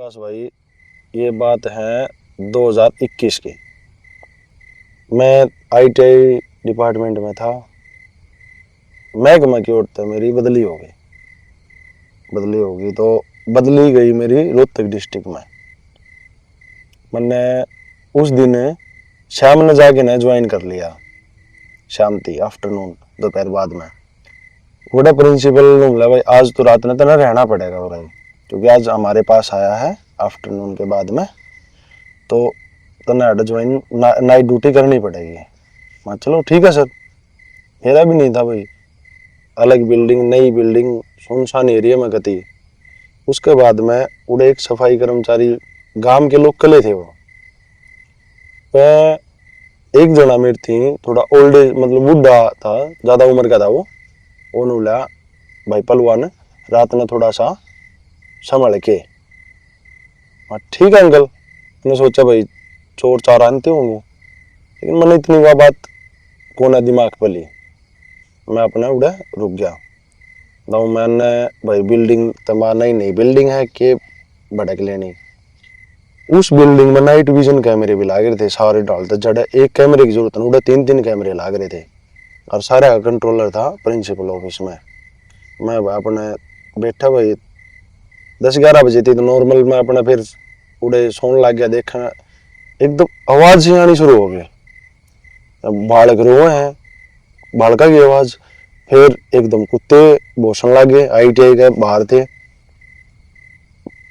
विकास भाई, ये बात है 2021 की। मैं ITI डिपार्टमेंट में था। महकमा की ओर से मेरी बदली हो गई तो बदली गई मेरी रोहतक डिस्ट्रिक्ट में। मैंने उस दिन शाम ने जाके ने ज्वाइन कर लिया। शाम थी, आफ्टरनून, दोपहर बाद में। बड़ा प्रिंसिपल ने बोला भाई आज तो रात में तो ना रहना पड़ेगा भाई, क्योंकि आज हमारे पास आया है आफ्टरनून के बाद में, तो तने ज्वाइन नाइट ड्यूटी करनी पड़ेगी। मैं चलो ठीक है सर। मेरा भी नहीं था भाई, अलग बिल्डिंग, नई बिल्डिंग, सुनसान एरिया में गति। उसके बाद में उड़े एक सफाई कर्मचारी गांव के लोग कले थे। वो मैं एक जना मेरी थी, थोड़ा ओल्ड एज, मतलब बुढ़ा था, ज्यादा उम्र का था वो बोला भाई पलवान रात में थोड़ा सा संभल के। ठीक है अंकल। मैंने सोचा भाई चोर चार आनते होंगे, लेकिन मैंने इतनी वह बात कोना दिमाग पर ली। मैं अपने उड़े रुक गया। तो मैंने भाई बिल्डिंग तमाम नई बिल्डिंग है के भड़क लेनी। उस बिल्डिंग में नाइट विजन कैमरे भी लाग रहे थे, सारे डालते जड़े एक कैमरे की जरूरत नहीं, उड़े 3-3 कैमरे लाग रहे थे। और सारा कंट्रोलर था प्रिंसिपल ऑफिस में। मैं अपने बैठा भाई 10-11 बजे थी, तो नॉर्मल मैं अपना फिर उड़े सोने लग गया। देखा एकदम आवाज ही आनी शुरू हो गई, बालक रोए हैं, बालका की आवाज। फिर एकदम कुत्ते भौंकने लगे, ITI के बाहर थे।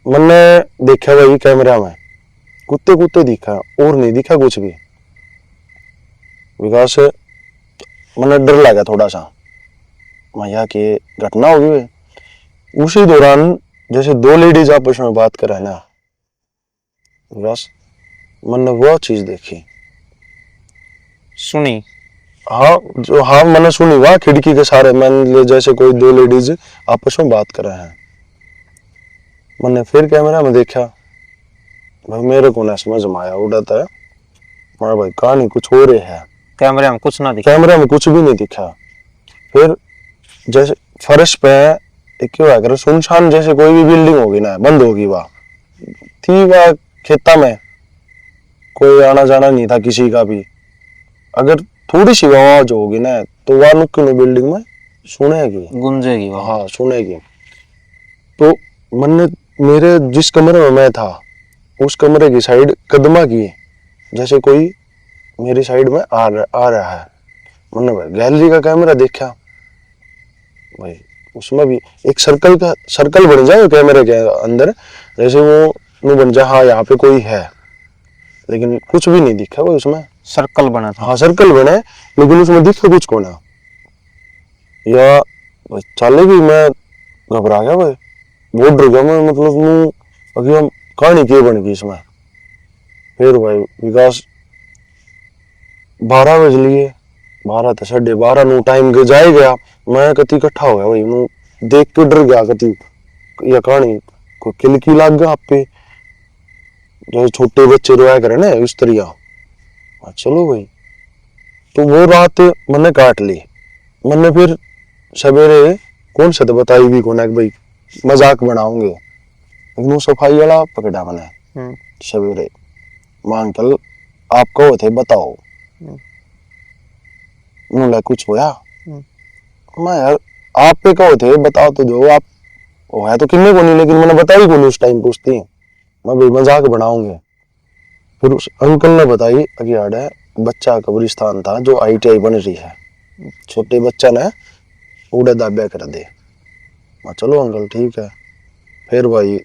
मैंने देखा भाई कैमरा में कुत्ते दिखा, और नहीं दिखा कुछ भी। विकास मैंने डर लगा थोड़ा सा, मैया की घटना होगी। उसी दौरान जैसे 2 लेडीज आपस में बात कर रहे ना, बस मैंने वो चीज देखी, सुनी। हाँ मैंने सुनी। वह खिड़की के सारे मैंने जैसे कोई 2 लेडीज आपस में बात कर रहे हैं। मैंने फिर कैमरा में देखा भाई, मेरे को ना समझ में आया उड़ाता है। मैं भाई कहानी कुछ हो रही है। कैमरे में कुछ ना दिखा, कैमरे में कुछ भी नहीं दिखा। फिर जैसे फर्श पे एक क्यों है सुनसान, जैसे कोई भी बिल्डिंग होगी ना बंद होगी। वह थी वह खेता में, कोई आना जाना नहीं था किसी का भी। अगर थोड़ी सी आवाज होगी ना तो वह नुक्की बिल्डिंग में सुनेगी, गूंजेगी। हाँ सुनेगी। तो मैंने मेरे जिस कमरे में मैं था उस कमरे की साइड कदमा की, जैसे कोई मेरी साइड में आ रहा है। मैंने भाई गैलरी का कैमरा देखा भाई, उसमें भी एक सर्कल बन जाए कैमरे के अंदर, जैसे वो बन जाए हाँ यहाँ पे कोई है, लेकिन कुछ भी नहीं दिखा भाई उसमें। सर्कल बना था, हाँ सर्कल बने, लेकिन उसमें दिखा कुछ को ना। या भाई चलेगी, मैं घबरा गया भाई, बहुत डर गया मैं। मतलब अभी हम कहानी क्या बन गई इसमें। फिर भाई विकास 12 बज लिए, 12 तो 12:30 नु टाइम के जाए गया। मैं कति इकट्ठा हो गया भाई, मैं देख के डर गया कति या कहानी को किलकी लाग गया आप पे, जो छोटे बच्चे रोया करे ना उस तरिया। चलो भाई, तो वो रात मैंने काट ली। मैंने फिर सवेरे कौन सा तो बताई भी कौन है भाई, मजाक बनाऊंगे, लेकिन सफाई वाला पकड़ा मैंने सवेरे। मां अंकल आप कहो थे बताओ, उन्होंने कुछ होया। मैं यार आप पे कहो थे बताओ तो जो आप वो है तो किन्ने को नहीं, लेकिन मैंने बताई को नहीं उस टाइम पूछती, मैं भाई मजाक बनाऊंगे। फिर उस अंकल ने बताई कि यार बच्चा कब्रिस्तान था जो ITI बन रही है, छोटे बच्चा ने उड़े दाबे कर दे। चलो अंकल ठीक है। फिर भाई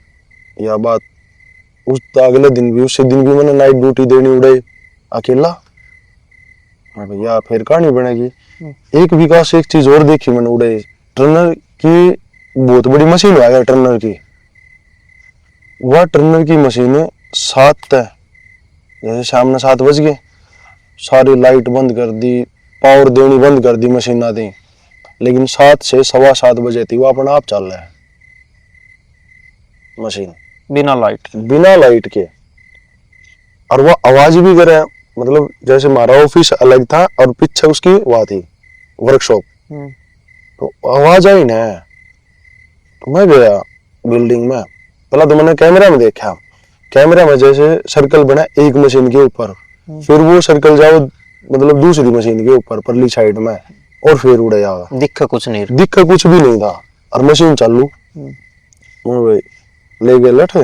यह बात उस अगले दिन भी, उसी दिन भी मैंने नाइट ड्यूटी देनी उड़े अकेला। भैया फिर कहानी बनेगी। एक विकास एक चीज और देखी मैंने उड़े, टर्नर की बहुत बड़ी मशीन आ गया टर्नर की। वह टर्नर की मशीन 7 जैसे शाम में 7 बज गए, सारी लाइट बंद कर दी, पावर देनी बंद कर दी मशीन दी, लेकिन 7 से 7:15 बजे थी वो अपना आप चल रहा है मशीन, बिना लाइट के। और वो आवाज भी करे, मतलब जैसे हमारा ऑफिस अलग था और पीछे उसकी वहां थी वर्कशॉप, तो आवाज आई ना। तो मैं गया बिल्डिंग में, पहला तो मैंने कैमरा में देखा, कैमरा में जैसे सर्कल बना एक मशीन के ऊपर, फिर वो सर्कल जाओ मतलब दूसरी मशीन के ऊपर परली साइड में, और फिर उड़ जाओगा। दिखा कुछ नहीं रहा। दिक्कत कुछ भी नहीं था, और मशीन चालू। वो भाई ले गए लठ,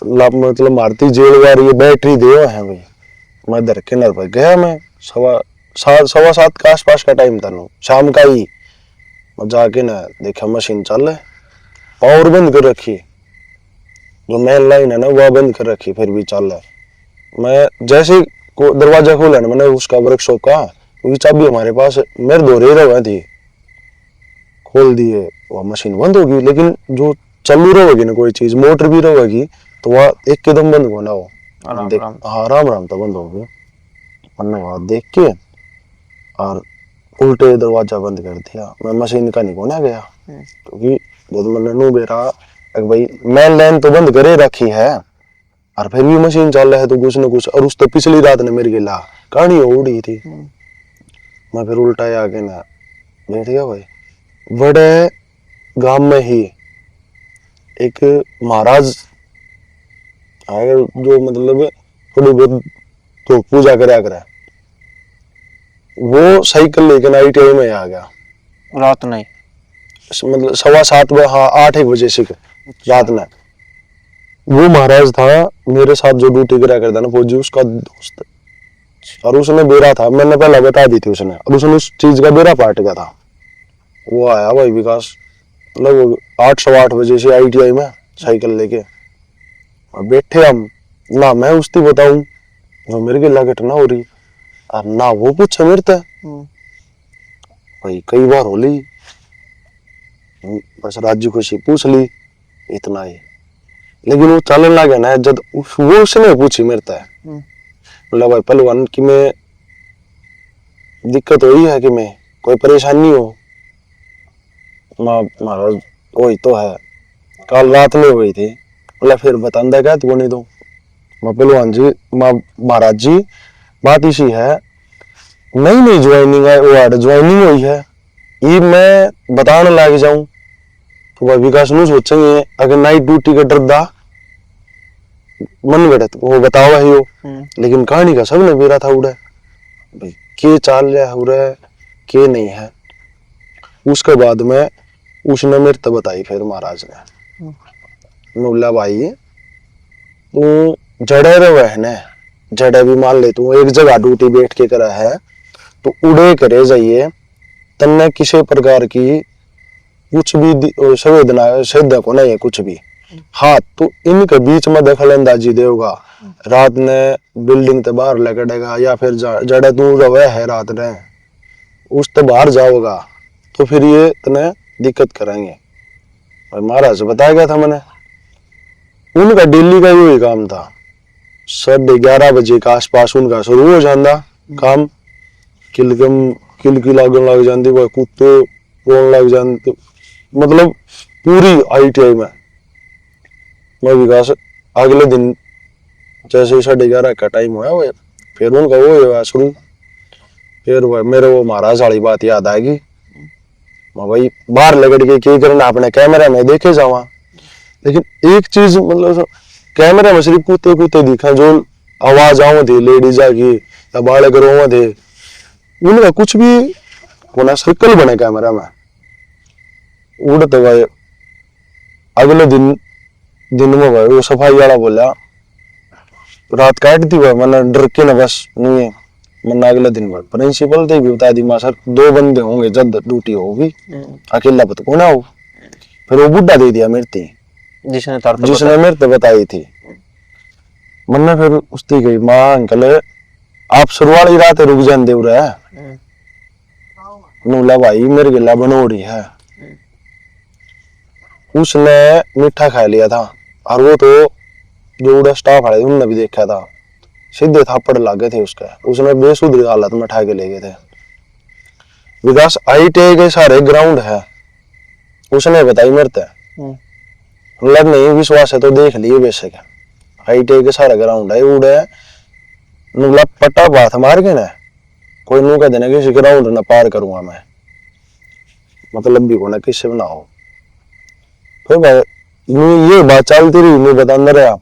मतलब मारती जेल वार ये बैटरी दे है भाई। मैं दर किनार पर गया, मैं 7:15 के आसपास का टाइम था ना, शाम का ही। मैं जाके ना देखा मशीन चल है, पावर बंद कर रखी, जो मेन लाइन है ना वह बंद कर रखी, फिर भी चल है। मैं जैसे को दरवाजा खोला ना मैंने उसका वर्कशॉप का, क्योंकि चाबी हमारे पास मेरे दो रह गए थी, खोल दिए, वह मशीन बंद होगी। लेकिन जो चालू रहेगी ना कोई चीज, मोटर भी रहेगी, तो वह एकदम बंद होना हो। आराम देख आराम। हाँ आराम आराम तो बंद हो गया। मैंने वहां देख के और उल्टे दरवाजा बंद कर दिया। मैं मशीन का नहीं कोना गया, क्योंकि जब मैंने नू बेरा भाई मेन लाइन तो बंद करे रखी है, और फिर भी मशीन चल रहा है तो कुछ न कुछ। और उस तो पिछली रात ने मेरी गिला कहानी उड़ी थी। मैं फिर उल्टा आके ना बैठ गया भाई। बड़े गांव में ही एक महाराज आए, जो मतलब थोड़ी बहुत तो पूजा करा करे, वो साइकिल लेकर ITI में आ गया रात नहीं। मतलब 7:15 बजे, हाँ 8-1 बजे से रात में। वो महाराज था मेरे साथ जो ड्यूटी करा करता ना फौजी, उसका दोस्त, और उसने बेरा था, मैंने पहले बता दी थी उसने, और उसने उस चीज का बेरा पाट गया था। वो आया भाई विकास लगभग 8-8:15 बजे से ITI में साइकिल लेके, और बैठे हम ना, मैं उसकी बताऊं जो मेरे के लिए घटना हो रही, और ना वो पूछे मेरे से भाई। कई बार हो ली, बस राजी खुशी पूछ ली, इतना ही। लेकिन वो चलने लगे ना, जब वो उसने पूछी मेरे से, बोला भाई पहलवान की में दिक्कत हुई है कि मैं कोई परेशानी हो? महाराज वही तो है, कल रात में हुई थी। बोला फिर बतांदा क्या तू नहीं तो? मैं पहलवान जी महाराज जी बात इसी है, नहीं नहीं ज्वाइनिंग है, वो ज्वाइनिंग हुई है, ये मैं बताने लग जाऊं तो भाई विकास नु सोचेंगे अगर नाइट ड्यूटी का डरदा मन गड़त वो बतावा ही हो। लेकिन कहानी का सब ने मेरा था उड़े भाई, के चाल रहा है उड़े के नहीं है। उसके बाद में उसने मेरे तो बताई फिर महाराज ने, बोला भाई तू जड़े रहे है न, जड़े भी मान ले तू एक जगह ड्यूटी बैठ के करा है तो उड़े करे जाइए, तन्ने किसी प्रकार की कुछ भी संवेदना श्रद्धा को नहीं है कुछ भी। हाँ तो इनके बीच में दखल अंदाजी देगा, रात ने बिल्डिंग से बाहर लेकड़ेगा, या फिर जड़े तू रहे है रात ने उस तो बाहर जाओगा तो फिर ये तने दिक्कत करेंगे। और महाराज बताया गया था मैंने, उनका डेली का यही काम था। 11:30 बजे के आसपास उनका शुरू हो जाता काम, किलकी लागन लग जाती, वह कुत्ते बोलने लग जाते, मतलब पूरी ITI में। मैं विकास अगले दिन जैसे 11:30 का टाइम हुआ वो फिर उनका वो हुआ शुरू। फिर मेरे वो महाराज वाली बात याद आएगी, मैं भाई बाहर लगड़ के क्या करना, अपने कैमरा में देखे जावा। लेकिन एक चीज मतलब कैमरा में सिर्फ कुत्ते कुत्ते दिखा, जो आवाज आओ थी लेडीज की या बालक रो थे, उनका कुछ भी होना सर्कल बने कैमरा में उड़ते हुए। अगले दिन में भाई वो सफाई वाला बोला रात काट दी भाई, मैंने डर के ना बस नहीं है। मैंने अगले दिन भाई प्रिंसिपल थे भी बता दी, मां सर 2 बंदे होंगे जब ड्यूटी होगी, अकेला पता कौन हो। फिर वो बुड्ढा दे दिया मेरे थी, जिसने मेरे तो बताई थी। मैंने फिर उसकी गई माँ अंकल आप शुरुआत ही रात रुक जान दे रहा है, नूला भाई मेरे गिला बनोड़ी है। उसने मीठा खा लिया था, और वो तो जो उड़ा स्टाफ आए उनने भी देखा था, सीधे थापड़ लागे थे उसके, उसने बेसुध हालत में उठा के ले गए थे। विकास ITI के सारे ग्राउंड है, उसने बताई मेरे से, लग नहीं विश्वास है तो देख लिए बेशक। ITI के सारा ग्राउंड है, उड़े नुला पट्टा बात मार के ना कोई नू कह देना कि इस ग्राउंड ना पार करूंगा मैं, मतलब भी होना किससे बनाओ। फिर ये बात चलती रही, मैं बताता रहा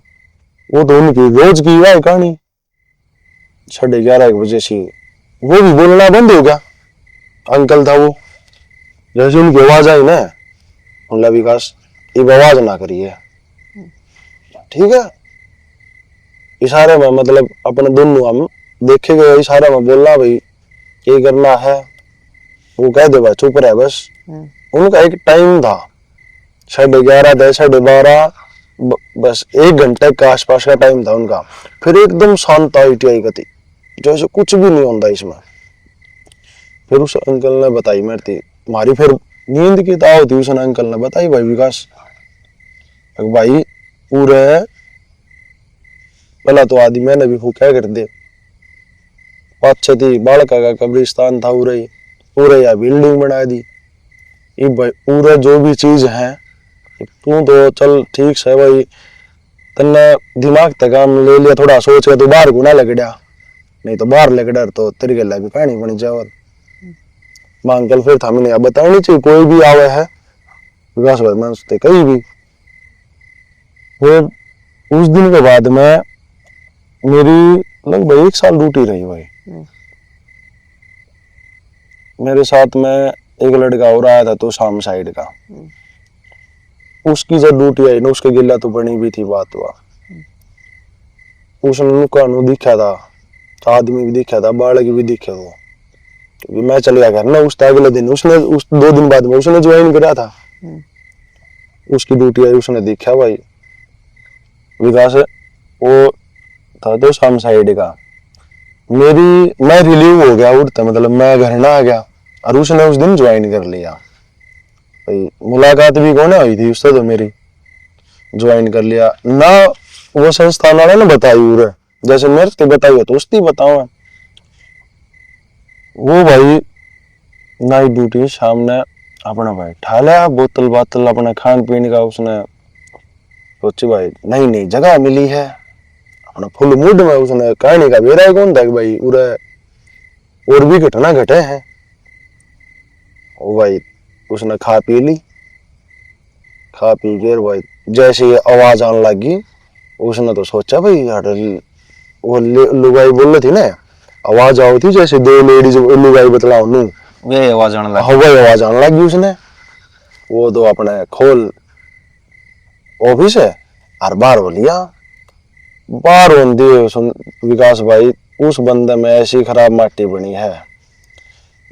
वो तो उनकी रोज की वह कहानी। 11:30 से वो भी बोलना बंद हो गया। अंकल था वो, जैसे उनकी आवाज आई ना, बोला विकास ये आवाज ना करिए, ठीक है। इशारे में मतलब अपने दोनों हम देखे गए, इशारे में बोलना भाई ये करना है, वो कह दे भाई चुप रहे बस। उनका एक टाइम था 11:30 से 12:30, बस 1 घंटे के आसपास का टाइम था उनका। फिर एकदम शांत आई गति, जैसे कुछ भी नहीं होता इसमें। फिर उस अंकल ने बताई मेरे थी हमारी, फिर नींद की ताव थी, उसने अंकल ने बताई भाई विकास भाई पूरे पहला तो आदि मैंने भी वो क्या कर दे, पाँच थी बालका का कब्रिस्तान था पूरे पूरे या बिल्डिंग बना दी। ये भाई पूरा जो भी चीज है तू तो चल ठीक से भाई, तन्ने दिमाग तक काम ले लिया, थोड़ा सोच के तो बाहर गुना लग गया, नहीं तो बाहर लग डर तो तेरे गला भी कहानी बनी जाओ। मां अंकल फिर था मैंने बतानी चाहिए कोई भी आवे है विकास भाई मैं उससे कहीं भी। फिर उस दिन के बाद में मेरी लगभग 1 साल ड्यूटी रही भाई। मेरे साथ में एक लड़का और आया था तो शाम साइड का, उसकी जब ड्यूटी आई ना उसके गिल्ला तो बनी भी थी बात हुआ। उसने नुकानू दिखा था, आदमी भी दिखा था, बालक भी दिखे वो, क्योंकि मैं चल गया घर ना उस अगले दिन। उसने उस 2 दिन बाद में उसने ज्वाइन करा था, उसकी ड्यूटी आई, उसने देखा भाई विकास वो था तो शाम साइड का। मैं रिलीव हो गया उठता, मतलब मैं घर ना आ गया, और उसने उस दिन ज्वाइन कर लिया भाई। मुलाकात भी कौन हुई थी उससे, तो मेरी ज्वाइन कर लिया ना। वो संस्थान वाले ने बताई उरे, जैसे मेरे से बताई हो तो उसकी बताओ। वो भाई नाइट ड्यूटी शाम ने अपना भाई ठा लिया बोतल बातल अपना खान पीने का। उसने सोची भाई नई नई जगह मिली है, अपना फुल मूड में उसने कहानी का बेरा कौन था कि भाई उरे और भी घटना घटे हैं। वो भाई उसने खा पी ली, खा पी के भाई जैसे ये आवाज आने लगी उसने तो सोचा भाई वो लुगाई बोल रही थी ना, आवाज आई थी जैसे 2 लेडीज लुगाई बतलाओ नू, वे आवाज आने लगी। वही आवाज आने लगी। उसने वो तो अपने खोल ऑफिस है और बाहर हो लिया। बाहर होती विकास भाई उस बंदे में ऐसी खराब माटी बनी है।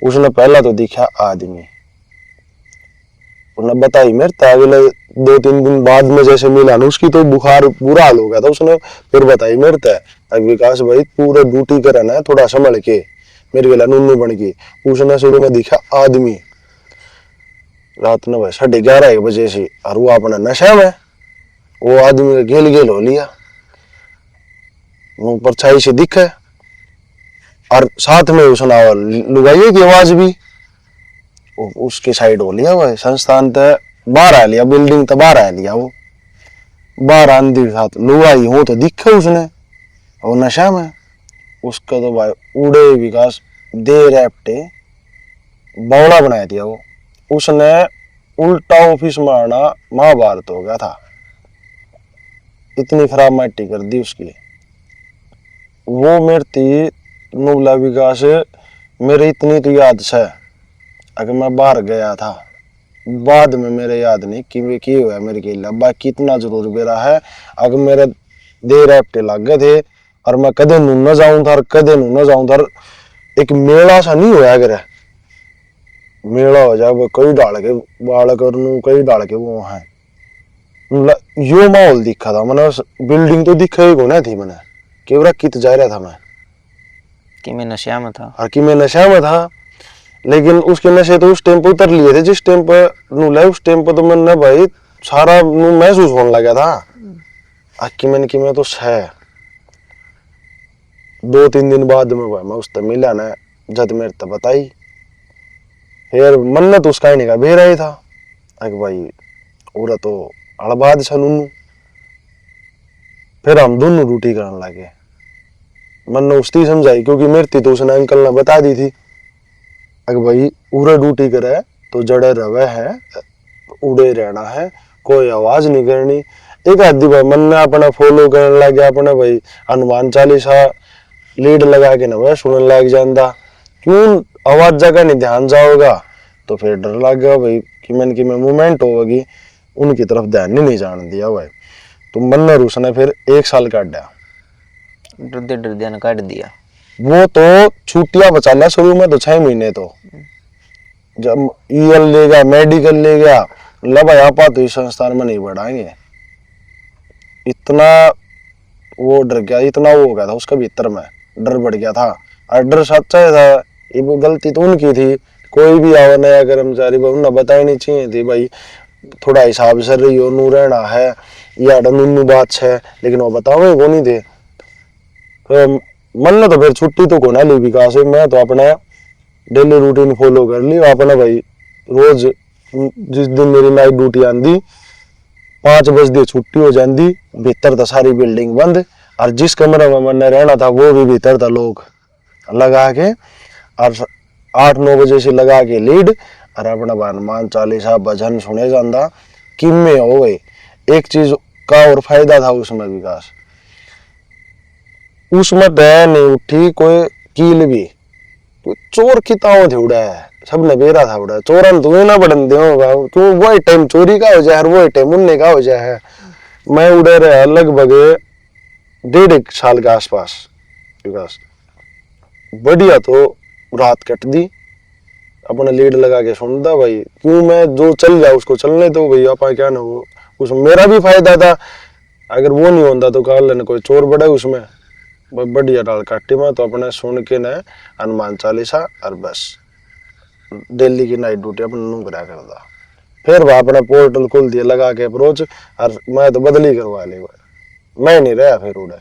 उसने पहला तो दिखा आदमी, उसने बताई मेरे तो अगले 2-3 दिन बाद में जैसे मिला ना उसकी तो बुखार बुरा हाल हो गया था। उसने फिर बताई मेरे तो विकास भाई पूरा ड्यूटी करना है थोड़ा संभल के, मेरे गला नूनू बन के। उसने शुरू में दिखा आदमी रात में भाई 11:30 से, और वो अपना नशा में वो आदमी का गेल गेल हो लिया, वो परछाई से दिखे, और साथ में उसने लुगाइए की आवाज भी उसके साइड हो लिया। वो संस्थान तो बाहर आ लिया, बिल्डिंग तो बाहर आ लिया। वो बाहर आंधी के साथ लुगाई हो तो दिखे उसने, और नशा में उसका तो भाई उड़े विकास देर एप्टे बौड़ा बना दिया। वो उसने उल्टा ऑफिस में आना महाभारत हो गया था, इतनी खराब माटी कर दी उसकी। वो मेरे थी नुबला विकास मेरे इतनी तो याद से, अगर मैं बाहर गया था बाद में मेरे याद नहीं कि हुआ मेरे के लिए, बाकी इतना जरूर बेरा है अगर मेरे देर हफ्ते लग गए थे और मैं कदे नू न जाऊं था, कदे नू न जाऊं था। एक मेला सा नहीं होया अगर मेला हो जाए वो कई डाल के बालक और कई डाल के वो है यो माहौल दिखा था मैंने। बिल्डिंग तो दिखा ही को ना थी मैंने, केवरा कित जा रहा था मैं कि मैं नशा में था, और कि मैं नशा में था। लेकिन उसके नशे तो उस टाइम पे उतर लिए थे जिस टाइम पे नू लाए, उस टाइम पे तो मैंने भाई सारा नू महसूस होने लगा था कि मैं तो है। 2-3 दिन बाद में भाई मैं उससे मिला ना, जब मेरे तो बताई फिर मन तो उसका ही नहीं का बेरा ही था भाई पूरा तो अड़बाद सनू। फिर हम दोनों ड्यूटी करने लगे। मन ने उसकी समझाई क्योंकि मेरी तो उसने अंकल ने बता दी थी अगर भाई पूरा ड्यूटी करे तो जड़े रवे है, उड़े रहना है, कोई आवाज नहीं करनी। एक आदि भाई मन ने अपना फॉलो करने लग गया, अपने भाई हनुमान चालीसा लीड लगा के ना भाई सुनने लग जाता। क्यों आवाज जगह नहीं ध्यान जाओगा तो फिर डर लग गया भाई कि मन की में मूवमेंट होगी, उनकी तरफ ध्यान नहीं जान दिया भाई। तो मन ने उसने फिर 1 साल काट दिया, डरदे ने काट दिया। वो तो छुट्टियां बचा लिया शुरू में तो 6 महीने तो जब ईएल ले गया मेडिकल ले गया, लब आपा तो इस संस्थान में नहीं बढ़ाएंगे, इतना वो डर गया, इतना वो हो गया था उसका भीतर में डर बढ़ गया था। और डर सच्चा था, ये वो गलती तो उनकी थी, कोई भी आओ नया कर्मचारी उन्हें बताई नहीं चाहिए थी भाई थोड़ा हिसाब से रही हो नू रहना है या नू बात है, लेकिन वो बताओ वो नहीं थे। तो मन ने तो फिर छुट्टी तो को ना ली विकास, मैं तो अपना डेली रूटीन फॉलो कर ली अपना भाई। रोज जिस दिन मेरी नाइट ड्यूटी आंदी 5 बजे छुट्टी हो जाती, भीतर था सारी बिल्डिंग बंद, और जिस कमरे में मैंने रहना था वो भी भीतर था लोग लगा के, और 8-9 बजे से लगा के लीड और अपना हनुमान चालीसा भजन सुने जाता कि में हो गई। एक चीज का और फायदा था उसमें विकास, उसमें दया नहीं उठी कोई कील भी, चोर किताओ थे उड़ा है सबने बेरा था उड़ा, चोरन तो ना बढ़न दे क्यों वही टाइम चोरी का हो जाए और वही टाइम उनने का हो जाए। मैं उड़े रहा लगभग 1.5 साल के आसपास विकास, बढ़िया तो रात कट दी अपना लीड लगा के सुनता भाई, क्यों मैं जो चल जाए उसको चलने दो भाई, आपा क्या ना हो उस मेरा भी फायदा था, अगर वो नहीं होता तो कल लेने कोई चोर बड़ा उसमें। बढ़िया डाल काटी में तो अपने सुन के न हनुमान चालीसा और बस डेली की नाइट ड्यूटी अपने नू करा करता। फिर वह अपना पोर्टल खोल दिया लगा के अप्रोच, और मैं तो बदली करवा ली, मैं नहीं रहा फिर उड़े।